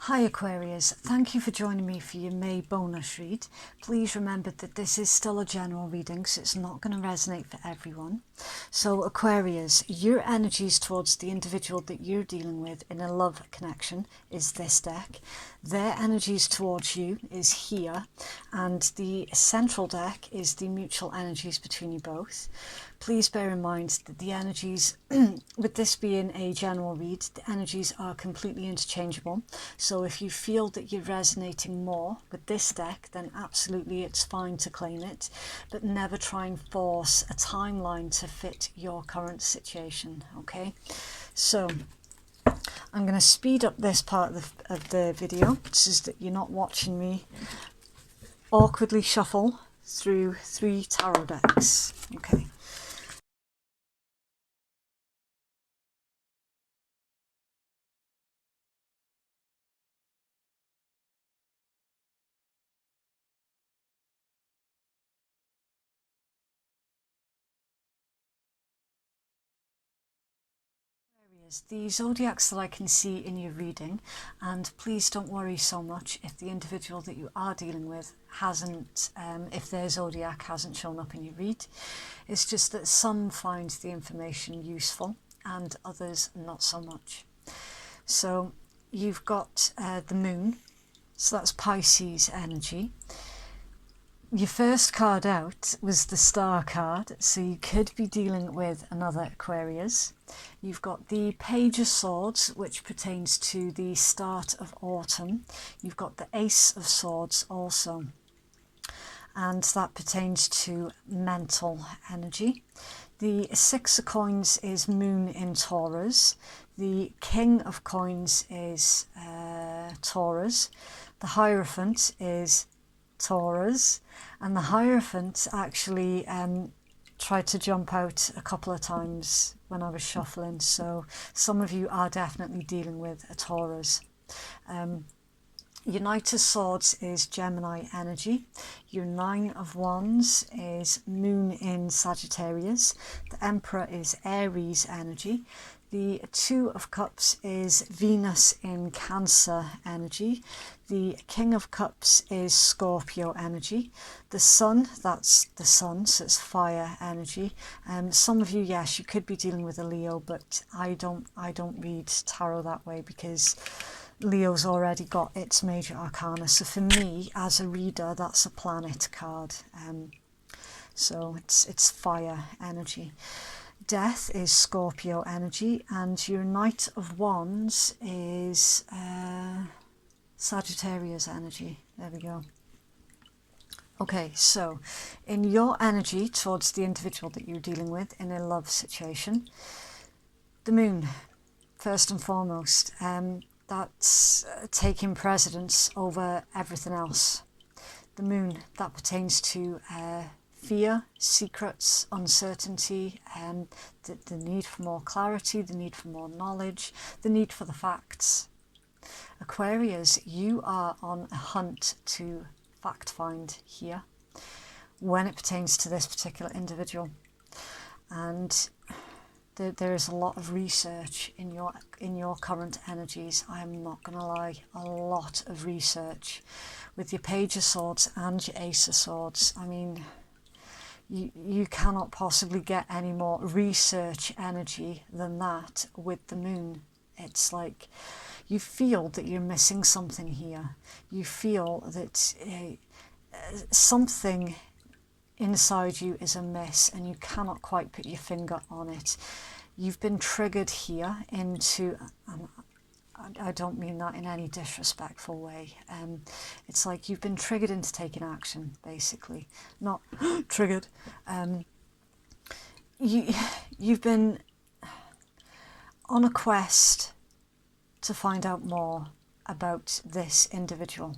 Hi Aquarius, thank you for joining me for your May bonus read. Please remember that this is still a general reading, so it's not going to resonate for everyone. So Aquarius, your energies towards the individual that you're dealing with in a love connection is this deck. Their energies towards you is here, and the central deck is the mutual energies between you both. Please bear in mind that the energies, with this being a general read, the energies are completely interchangeable. So if you feel that you're resonating more with this deck, then absolutely it's fine to claim it, but never try and force a timeline to fit your current situation, okay? So I'm going to speed up this part of the video so that you're not watching me awkwardly shuffle through 3 tarot decks, okay? The zodiacs that I can see in your reading, and please don't worry so much if the individual that you are dealing with hasn't, if their zodiac hasn't shown up in your read. It's just that some find the information useful and others not so much. So you've got the moon, so that's Pisces energy. Your first card out was the Star card, so you could be dealing with another Aquarius. You've got the Page of Swords, which pertains to the start of autumn. You've got the Ace of Swords also, and that pertains to mental energy. The Six of Coins is Moon in Taurus. The King of Coins is Taurus. The Hierophant is Taurus, and the Hierophant actually tried to jump out a couple of times when I was shuffling, so some of you are definitely dealing with a Taurus. Your Knight of Swords is Gemini energy. Your Nine of Wands is Moon in Sagittarius. The Emperor is Aries energy. The Two of Cups is Venus in Cancer energy. The King of Cups is Scorpio energy. The Sun, that's the Sun, so it's fire energy. Some of you, yes, you could be dealing with a Leo, but I don't read tarot that way because Leo's already got its major arcana. So for me, as a reader, that's a planet card. So it's fire energy. Death is Scorpio energy, and your Knight of Wands is Sagittarius energy. There we go. Okay, so in your energy towards the individual that you're dealing with in a love situation, the moon, first and foremost, that's taking precedence over everything else. The moon, that pertains to fear, secrets, uncertainty, the need for more clarity, the need for more knowledge, the need for the facts. Aquarius, you are on a hunt to fact find here when it pertains to this particular individual, and there is a lot of research in your current energies. I'm not gonna lie, a lot of research with your Page of Swords and your Ace of Swords. I mean, you cannot possibly get any more research energy than that with the moon. It's like you feel that you're missing something here. You feel that something inside you is amiss and you cannot quite put your finger on it. You've been triggered here into, I don't mean that in any disrespectful way, it's like you've been triggered into taking action, basically. Not triggered. You've been on a quest to find out more about this individual,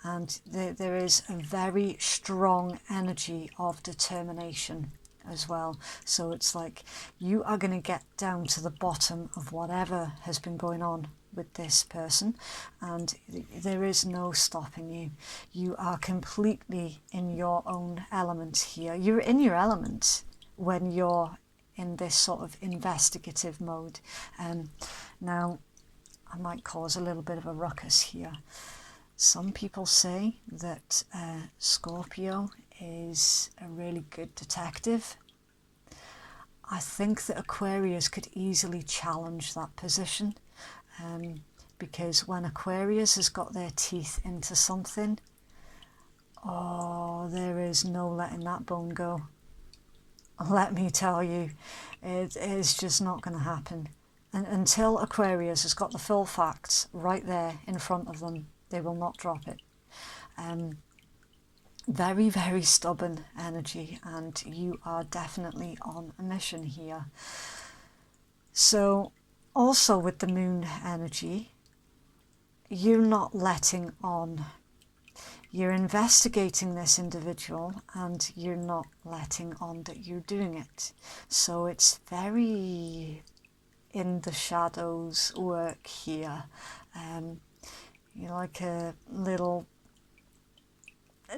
and there is a very strong energy of determination as well. So it's like you are going to get down to the bottom of whatever has been going on with this person, and there is no stopping you. You are completely in your own element here. You're in your element when you're in this sort of investigative mode. Now I might cause a little bit of a ruckus here. Some people say that Scorpio is a really good detective. I think that Aquarius could easily challenge that position, because when Aquarius has got their teeth into something, oh, there is no letting that bone go. Let me tell you, it is just not going to happen. And until Aquarius has got the full facts right there in front of them, they will not drop it. Very, very stubborn energy, and you are definitely on a mission here. So also with the moon energy, you're not letting on. You're investigating this individual and you're not letting on that you're doing it. So it's very in the shadows work here. You're like a little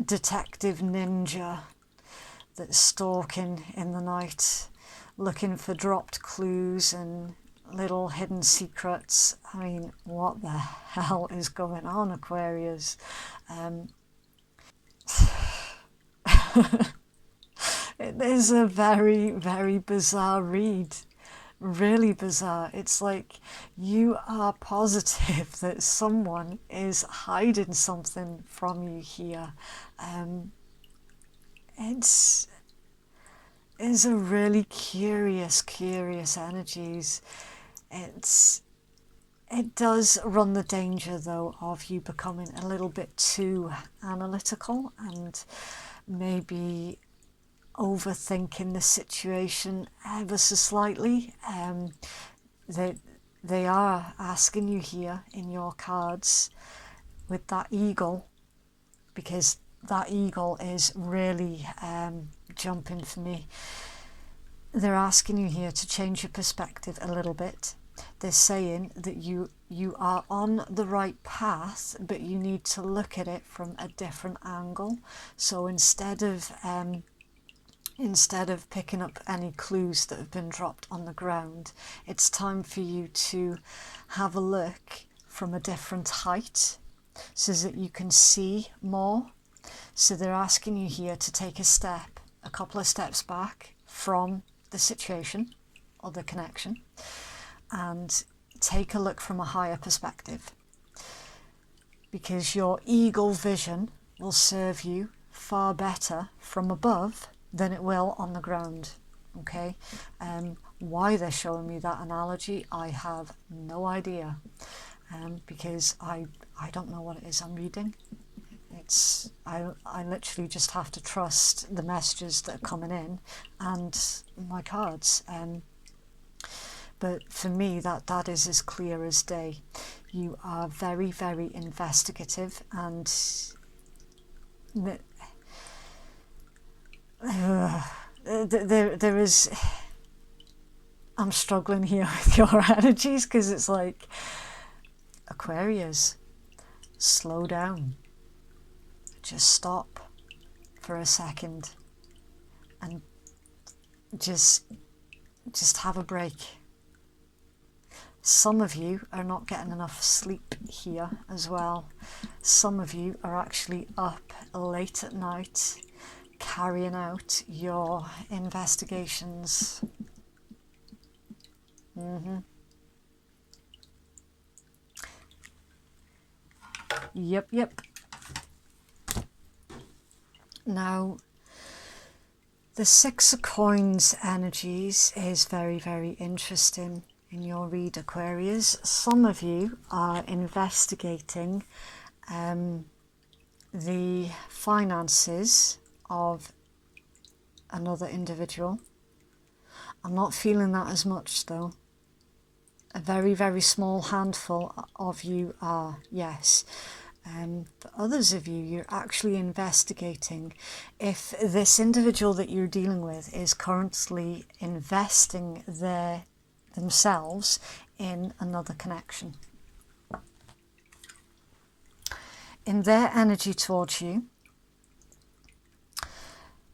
detective ninja that's stalking in the night, looking for dropped clues and little hidden secrets. I mean, what the hell is going on, Aquarius? It is a very, very bizarre read. Really bizarre. It's like you are positive that someone is hiding something from you here. It's a really curious energies. It does run the danger though of you becoming a little bit too analytical and maybe overthinking the situation ever so slightly. They are asking you here in your cards with that eagle, because that eagle is really jumping for me. They're asking you here to change your perspective a little bit. They're saying that you are on the right path, but you need to look at it from a different angle. So instead of picking up any clues that have been dropped on the ground, it's time for you to have a look from a different height so that you can see more. So they're asking you here to take a couple of steps back from the situation or the connection and take a look from a higher perspective, because your eagle vision will serve you far better from above than it will on the ground. Okay, why they're showing me that analogy, I have no idea, because I don't know what it is I'm reading. I literally just have to trust the messages that are coming in and my cards. But for me, that is as clear as day. You are very, very investigative, and there is, I'm struggling here with your energies, because it's like, Aquarius, slow down, just stop for a second and just have a break. Some of you are not getting enough sleep here as well. Some of you are actually up late at night carrying out your investigations. Yep. Now, the Six of Coins energies is very, very interesting in your read, Aquarius. Some of you are investigating the finances of another individual. I'm not feeling that as much though. A very, very small handful of you are, yes. For others of you, you're actually investigating if this individual that you're dealing with is currently investing themselves in another connection. In their energy towards you,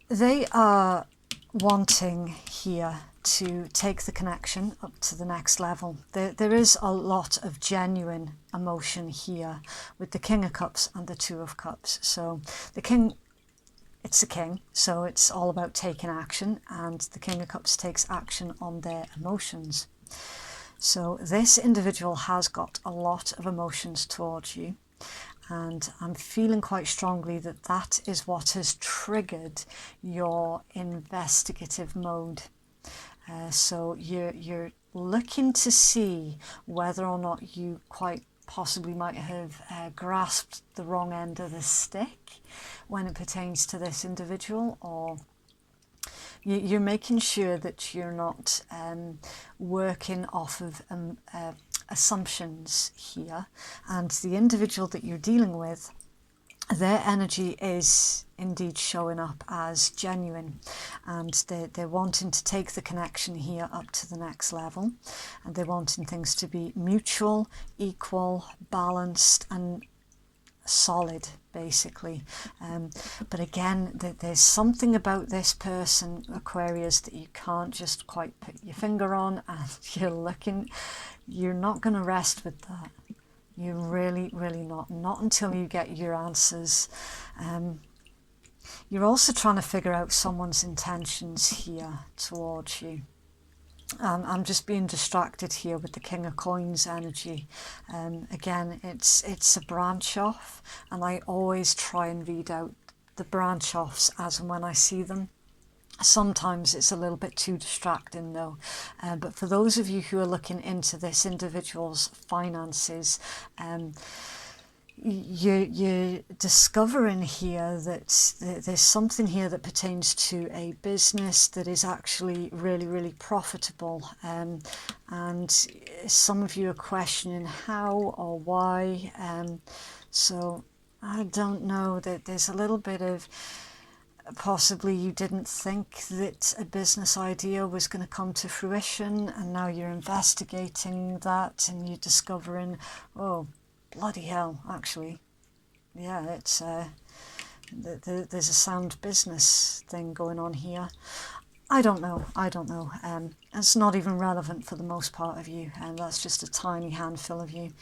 they are wanting here to take the connection up to the next level. There is a lot of genuine emotion here with the King of Cups and the Two of Cups. So the King, it's the King, so it's all about taking action, and the King of Cups takes action on their emotions. So this individual has got a lot of emotions towards you, and I'm feeling quite strongly that that is what has triggered your investigative mode. So you're looking to see whether or not you quite possibly might have grasped the wrong end of the stick when it pertains to this individual, or you're making sure that you're not working off of assumptions here. And the individual that you're dealing with, their energy is indeed showing up as genuine, and they're wanting to take the connection here up to the next level, and they're wanting things to be mutual, equal, balanced and solid, basically. But again, there's something about this person, Aquarius, that you can't just quite put your finger on, and you're not going to rest with that. You're really not until you get your answers. You're also trying to figure out someone's intentions here towards you. I'm just being distracted here with the King of Coins energy. Again, it's a branch off, and I always try and read out the branch offs as and when I see them. Sometimes it's a little bit too distracting though, but for those of you who are looking into this individual's finances, you're discovering here that there's something here that pertains to a business that is actually really profitable, and some of you are questioning how or why. So I don't know, that there's a little bit of possibly you didn't think that a business idea was going to come to fruition, and now you're investigating that and you're discovering, oh bloody hell, actually, yeah, it's there's a sound business thing going on here. I don't know. It's not even relevant for the most part of you, and that's just a tiny handful of you.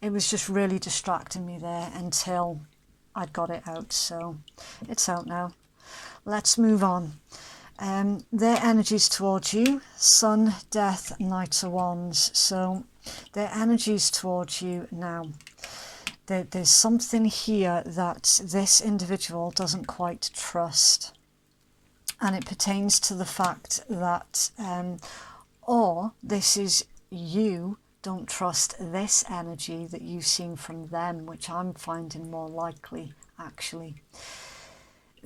It was just really distracting me there until I'd got it out, so it's out now. Let's move on. Their energies towards you: Sun, Death, Knight of Wands. So their energies towards you now. There's something here that this individual doesn't quite trust, and it pertains to the fact that, or this is you don't trust this energy that you've seen from them, which I'm finding more likely, actually.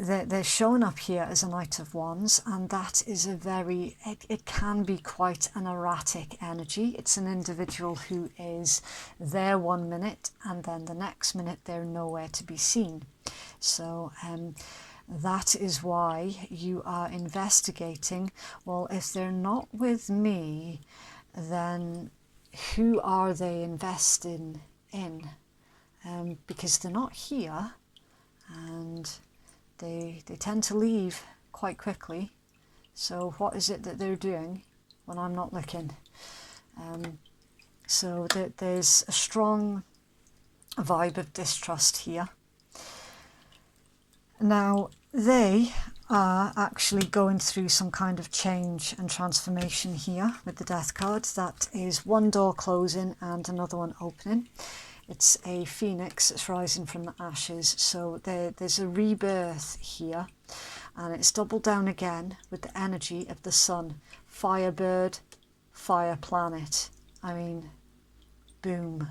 They're showing up here as a Knight of Wands, and that is it can be quite an erratic energy. It's an individual who is there 1 minute and then the next minute they're nowhere to be seen. So that is why you are investigating, well, if they're not with me, then who are they investing in? Because they're not here, and they tend to leave quite quickly. So what is it that they're doing when I'm not looking? So there's a strong vibe of distrust here. Now, they are actually going through some kind of change and transformation here with the Death card. That is one door closing and another one opening. It's a phoenix that's rising from the ashes, so there's a rebirth here, and it's doubled down again with the energy of the sun. Firebird, fire planet. I mean, boom.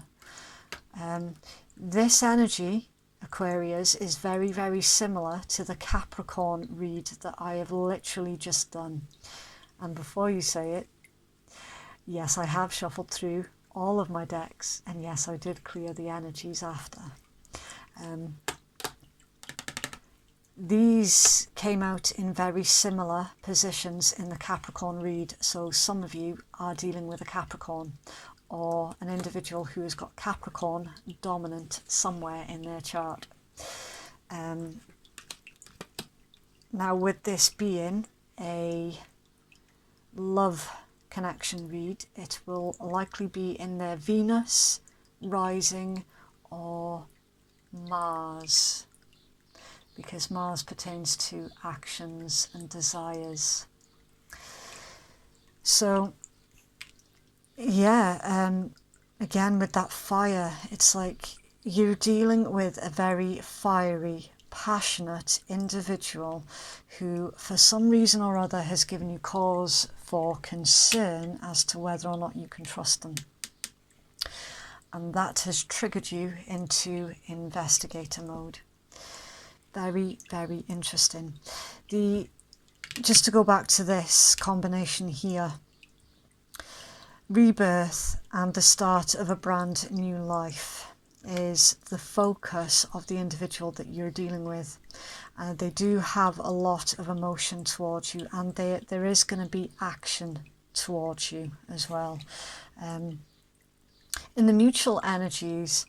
This energy, Aquarius, is very similar to the Capricorn read that I have literally just done. And before you say it, yes, I have shuffled through all of my decks, and yes, I did clear the energies after. These came out in very similar positions in the Capricorn read, so some of you are dealing with a Capricorn, or an individual who has got Capricorn dominant somewhere in their chart. Now, with this being a love connection read, it will likely be in their Venus, rising, or Mars, because Mars pertains to actions and desires. So yeah, again with that fire, it's like you're dealing with a very fiery, passionate individual who for some reason or other has given you cause for concern as to whether or not you can trust them. And that has triggered you into investigator mode. Very, very interesting. Just to go back to this combination here, rebirth and the start of a brand new life is the focus of the individual that you're dealing with. They do have a lot of emotion towards you, and there is going to be action towards you as well. In the mutual energies,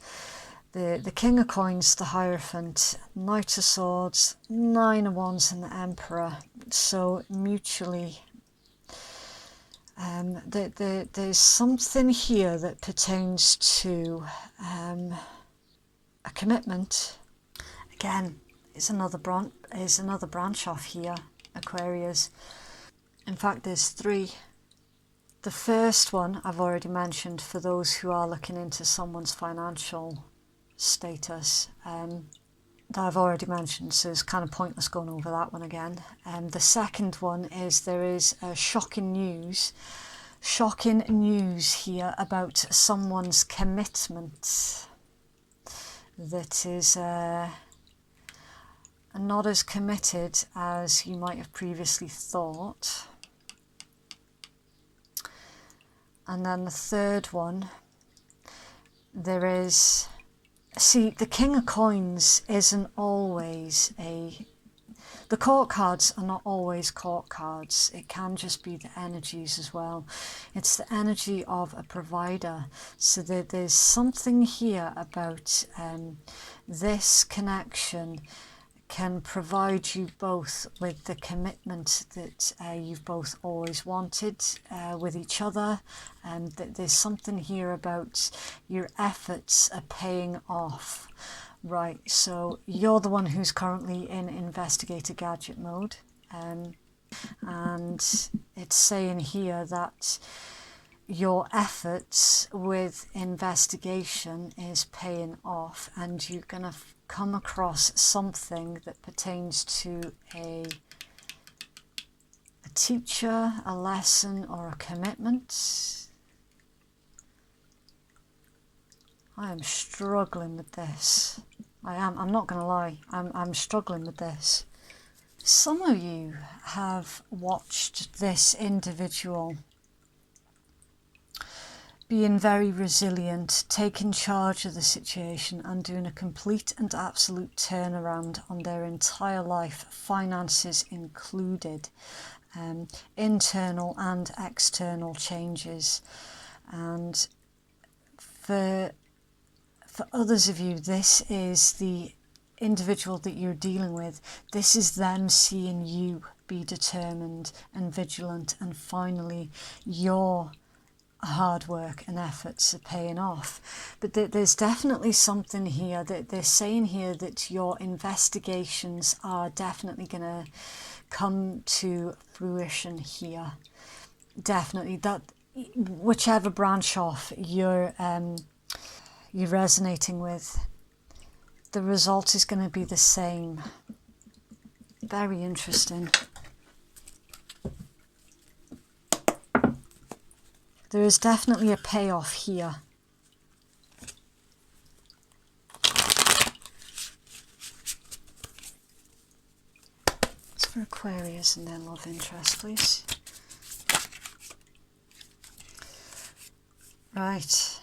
the King of Coins, the Hierophant, Knight of Swords, Nine of Wands and the Emperor. So mutually, there's something here that pertains to a commitment. Again, is another branch off here, Aquarius. In fact, there's three. The first one I've already mentioned for those who are looking into someone's financial status. That I've already mentioned, so it's kind of pointless going over that one again. The second one is there is shocking news here about someone's commitment that is not as committed as you might have previously thought. And then the third one, there is, see, the King of Coins isn't always the court cards are not always court cards. It can just be the energies as well. It's the energy of a provider. So there's something here about this connection can provide you both with the commitment that you've both always wanted with each other, and that there's something here about your efforts are paying off. Right, so you're the one who's currently in investigator gadget mode, and it's saying here that your efforts with investigation is paying off, and you're going to come across something that pertains to a teacher, a lesson, or a commitment. I am struggling with this. I'm not going to lie, I'm struggling with this. Some of you have watched this individual being very resilient, taking charge of the situation and doing a complete and absolute turnaround on their entire life, finances included, internal and external changes. And for others of you, this is the individual that you're dealing with. This is them seeing you be determined and vigilant, and finally your hard work and efforts are paying off. But there's definitely something here that they're saying here, that your investigations are definitely going to come to fruition here. Definitely, that whichever branch off you're resonating with, the result is going to be the same. Very interesting. There is definitely a payoff here. It's for Aquarius and their love interest, please. Right.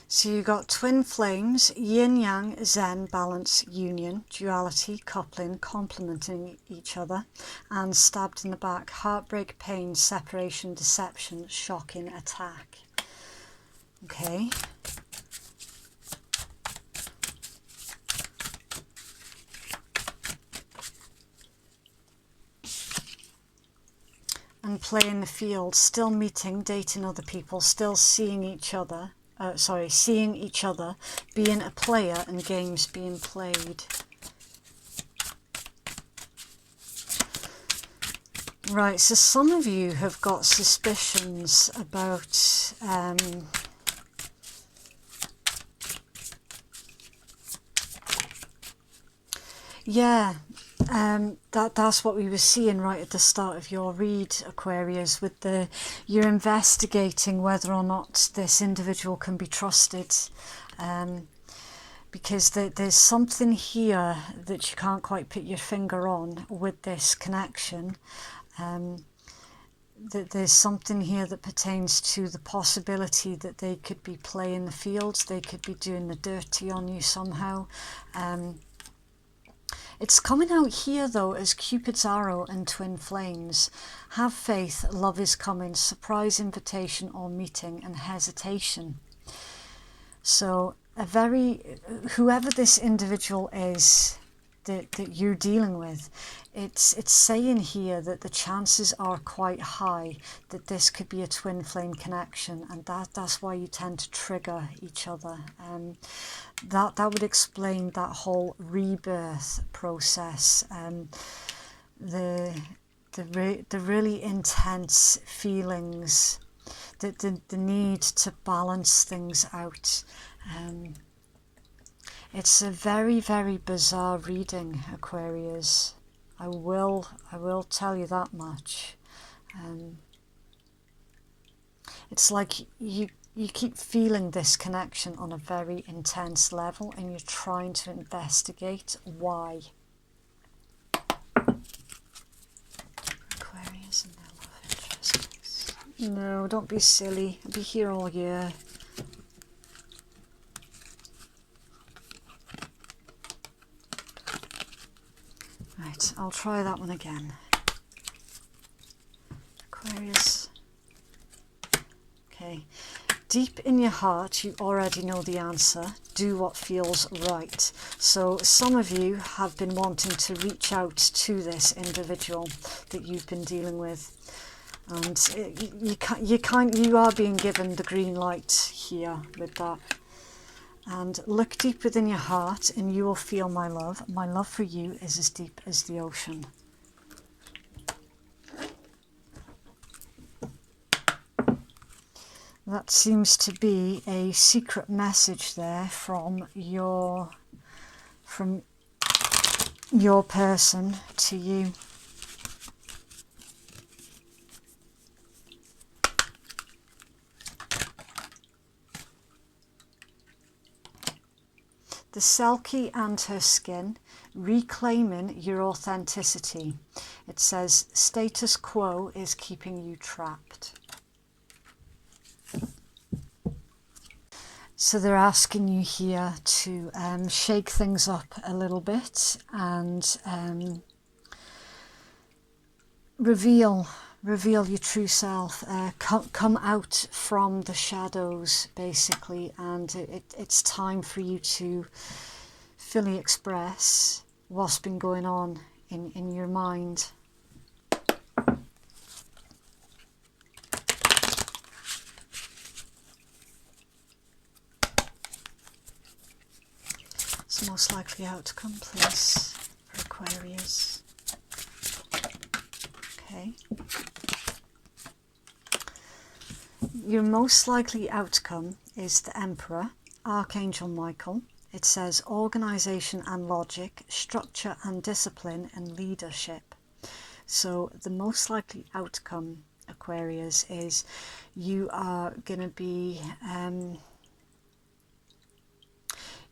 So you got twin flames, yin yang, zen, balance, union, duality, coupling, complementing each other, and stabbed in the back, heartbreak, pain, separation, deception, shocking, attack. Okay. And playing the field, still meeting, dating other people, still seeing each other, being a player and games being played. Right, so some of you have got suspicions about that's what we were seeing right at the start of your read, Aquarius, with you're investigating whether or not this individual can be trusted, because there's something here that you can't quite put your finger on with this connection. That there's something here that pertains to the possibility that they could be playing the fields, they could be doing the dirty on you somehow. It's coming out here though as Cupid's arrow and twin flames. Have faith, love is coming, surprise invitation or meeting, and hesitation. So whoever this individual is that you're dealing with, it's saying here that the chances are quite high that this could be a twin flame connection, and that's why you tend to trigger each other. That would explain that whole rebirth process, the really intense feelings, the need to balance things out. It's a very, very bizarre reading, Aquarius. I will tell you that much. It's like you keep feeling this connection on a very intense level, and you're trying to investigate why. Aquarius and their love interests. No, don't be silly. I'll be here all year. Right, I'll try that one again. Aquarius. Okay. Deep in your heart, you already know the answer. Do what feels right. So some of you have been wanting to reach out to this individual that you've been dealing with, and you are being given the green light here with that. And look deep within your heart and you will feel my love. My love for you is as deep as the ocean. That seems to be a secret message there from your person to you. The Selkie and her skin, reclaiming your authenticity. It says, status quo is keeping you trapped. So they're asking you here to shake things up a little bit and reveal your true self, come out from the shadows basically, and it's time for you to fully express what's been going on in your mind. It's the most likely outcome, please, for Aquarius. Okay. Your most likely outcome is the Emperor, Archangel Michael. It says organisation and logic, structure and discipline, and leadership. So the most likely outcome, Aquarius, is you are going to be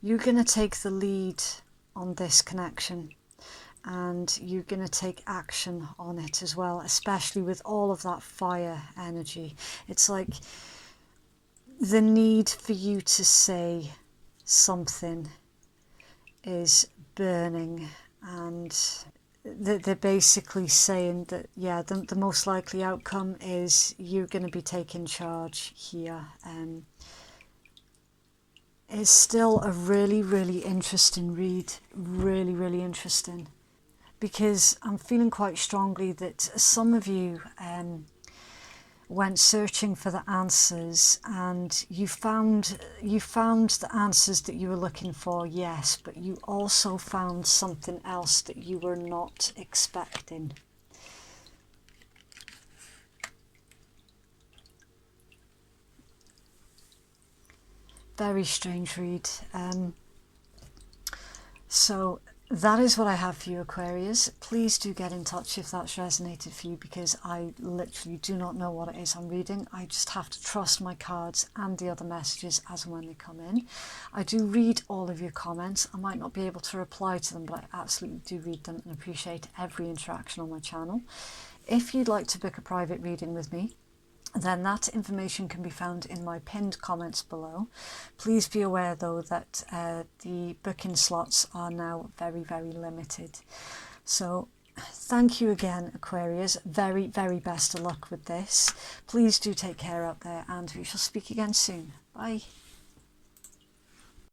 you're going to take the lead on this connection, and you're going to take action on it as well, especially with all of that fire energy. It's like the need for you to say something is burning, and they're basically saying that, yeah, the most likely outcome is you're going to be taking charge here. It's still a really, really interesting read, really, really interesting, because I'm feeling quite strongly that some of you went searching for the answers, and you found the answers that you were looking for, yes, but you also found something else that you were not expecting. Very strange read. So that is what I have for you, Aquarius. Please do get in touch if that's resonated for you, because I literally do not know what it is I'm reading. I just have to trust my cards and the other messages as and when they come in. I do read all of your comments. I might not be able to reply to them, but I absolutely do read them and appreciate every interaction on my channel. If you'd like to book a private reading with me, then that information can be found in my pinned comments below. Please be aware though that the booking slots are now very, very limited. So thank you again, Aquarius. Very, very best of luck with this. Please do take care out there, and we shall speak again soon. Bye.